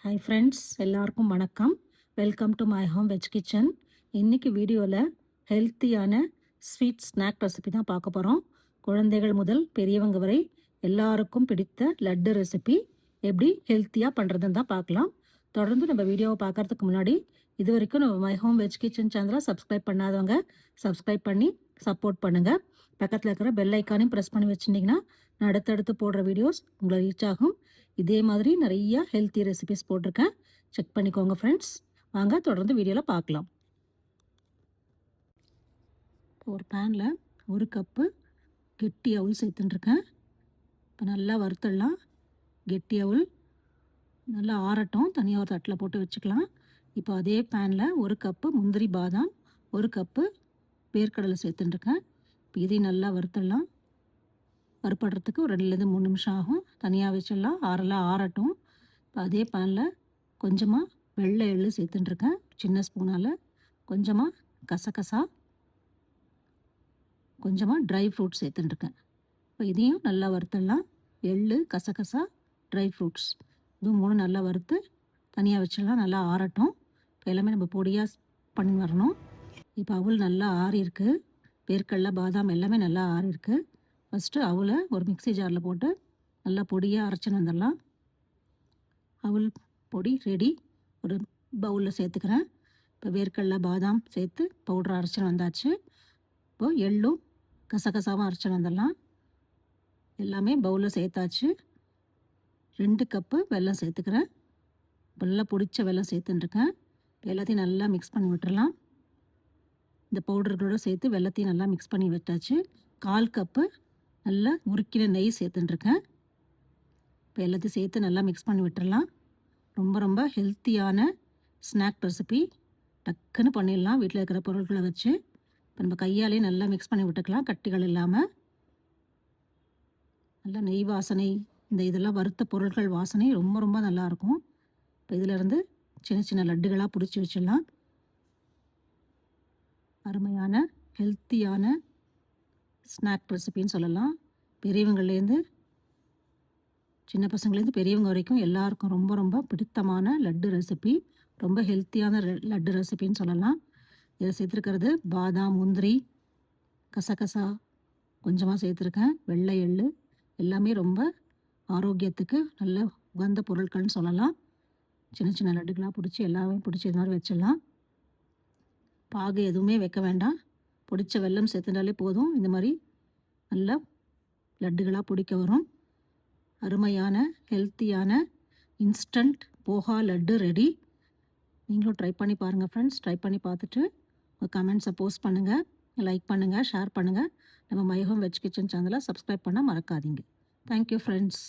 Hi friends, எல்லாருக்கும் வணக்கம். Welcome to my home veg kitchen. இன்னைக்கு வீடியோவில் ஹெல்த்தியான ஸ்வீட் ஸ்நாக் ரெசிபி தான் பார்க்க போகிறோம். குழந்தைகள் முதல் பெரியவங்க வரை எல்லாருக்கும் பிடித்த லட்டு ரெசிபி எப்படி ஹெல்த்தியாக பண்ணுறதுன்னு தான் பார்க்கலாம். தொடர்ந்து நம்ம வீடியோவை பார்க்கறதுக்கு முன்னாடி இது வரைக்கும் நம்ம மை ஹோம் வெஜ் கிச்சன் சேனலை சப்ஸ்கிரைப் பண்ணாதவங்க சப்ஸ்கிரைப் பண்ணி சப்போர்ட் பண்ணுங்கள். பக்கத்தில் இருக்கிற பெல் ஐக்கானையும் ப்ரெஸ் பண்ணி வச்சுட்டிங்கன்னா நான் அடுத்தடுத்து போடுற வீடியோஸ் உங்களை ரீச் ஆகும். இதே மாதிரி நிறைய ஹெல்த்தி ரெசிபிஸ் போட்டிருக்கேன், செக் பண்ணிக்கோங்க ஃப்ரெண்ட்ஸ். வாங்க தொடர்ந்து வீடியோவில் பார்க்கலாம். ஒரு பேனில் ஒரு கப்பு கெட்டி அவுள் சேர்த்துட்டுருக்கேன். இப்போ நல்லா வறுத்துடலாம். கெட்டி அவுள் நல்லா ஆறட்டும், தனியாக ஒரு தட்டில் போட்டு வச்சுக்கலாம். இப்போ அதே பேனில் ஒரு கப்பு முந்திரி பாதாம், ஒரு கப்பு வேர்க்கடலை சேர்த்துட்டுருக்கேன். இப்போ இதையும் நல்லா வறுத்துடலாம். வறுப்படுறதுக்கு ஒரு 2-3 நிமிஷம் ஆகும். தனியாக வச்சிடலாம், ஆறட்டும். இப்போ அதே பேனில் கொஞ்சமாக வெள்ளை எள்ளு சேர்த்துட்டுருக்கேன், சின்ன ஸ்பூனால். கொஞ்சமாக கசகசா, கொஞ்சமாக ட்ரை ஃப்ரூட்ஸ் சேர்த்துட்டுருக்கேன். இப்போ இதையும் நல்லா வறுத்துடலாம். எள்ளு, கசகசா, ட்ரை ஃப்ரூட்ஸ் இது 3 நல்லா வறுத்து தனியாக வச்சிடலாம். நல்லா ஆறட்டும். இப்போ எல்லாமே நம்ம பொடியாக பண்ணி வரணும். இப்போ அவுள் நல்லா ஆறியிருக்கு. வேர்க்கடலை, பாதாம் எல்லாமே நல்லா ஆறியிருக்கு. ஃபஸ்ட்டு அவுளை ஒரு மிக்ஸி ஜாரில் போட்டு நல்லா பொடியாக அரைச்சின்னு வந்துடலாம். அவுள் பொடி ரெடி. ஒரு பவுலில் சேர்த்துக்கிறேன். இப்போ வேர்க்கடலை, பாதாம் சேர்த்து பவுடர் அரைச்சின்னு வந்தாச்சு. இப்போது எள்ளும் கசகசாவும் அரைச்சின்னு வந்துடலாம். எல்லாமே பவுலில் சேர்த்தாச்சு. 2 கப்பு வெல்லம் சேர்த்துக்கிறேன். நல்லா பொடிச்ச வெல்லம் சேர்த்துட்டுருக்கேன். எல்லாத்தையும் நல்லா மிக்ஸ் பண்ணி விட்டுறலாம். இந்த பவுடர்களோடு சேர்த்து வெல்லத்தையும் நல்லா மிக்ஸ் பண்ணி விட்டாச்சு. 1/4 கப்பு நல்லா உருக்கின நெய் சேர்த்துட்டுருக்கேன். இப்போ எல்லாத்தையும் சேர்த்து நல்லா மிக்ஸ் பண்ணி விட்டுறலாம். ரொம்ப ரொம்ப ஹெல்த்தியான ஸ்நாக் ரெசிபி. டக்குன்னு பண்ணிடலாம் வீட்டில் இருக்கிற பொருட்களை வச்சு. இப்போ நம்ம கையாலே நல்லா மிக்ஸ் பண்ணி விட்டுக்கலாம், கட்டிகள் இல்லாமல். நல்லா நெய் வாசனை, இந்த இதெல்லாம் வறுத்த பொருட்கள் வாசனை ரொம்ப ரொம்ப நல்லாயிருக்கும். இப்போ இதிலேருந்து சின்ன சின்ன லட்டுகளாக பிடிச்சி வச்சிடலாம். அருமையான ஹெல்த்தியான ஸ்நாக் ரெசிபின்னு சொல்லலாம். பெரியவங்கள்லேருந்து சின்ன பசங்கள்லேருந்து பெரியவங்க வரைக்கும் எல்லாருக்கும் ரொம்ப ரொம்ப பிடித்தமான லட்டு ரெசிபி. ரொம்ப ஹெல்த்தியான லட்டு ரெசிபின்னு சொல்லலாம். இதில் சேர்த்துருக்கிறது பாதாம், முந்திரி, கசகசா கொஞ்சமாக சேர்த்துருக்கேன், வெள்ளை எள்ளு எல்லாமே ரொம்ப ஆரோக்கியத்துக்கு நல்ல உகந்த பொருட்கள்னு சொல்லலாம். சின்ன சின்ன லட்டுகளாக பிடிச்சி எல்லாமே பிடிச்சி இது மாதிரி வச்சிடலாம். பாகு எதுவுமே வைக்க வேண்டாம், பிடிச்ச வெல்லம் சேர்த்துட்டாலே போதும். இந்த மாதிரி நல்லா லட்டுகளாக பிடிக்க வரும். அருமையான ஹெல்த்தியான இன்ஸ்டன்ட் போஹா லட்டு ரெடி. நீங்களும் ட்ரை பண்ணி பாருங்கள் ஃப்ரெண்ட்ஸ். ட்ரை பண்ணி பார்த்துட்டு உங்கள் கமெண்ட்ஸை போஸ்ட் பண்ணுங்கள், லைக் பண்ணுங்கள், ஷேர் பண்ணுங்கள். நம்ம மை ஹோம் வெஜ் கிச்சன் சேனலை சப்ஸ்கிரைப் பண்ண மறக்காதீங்க. Thank you friends.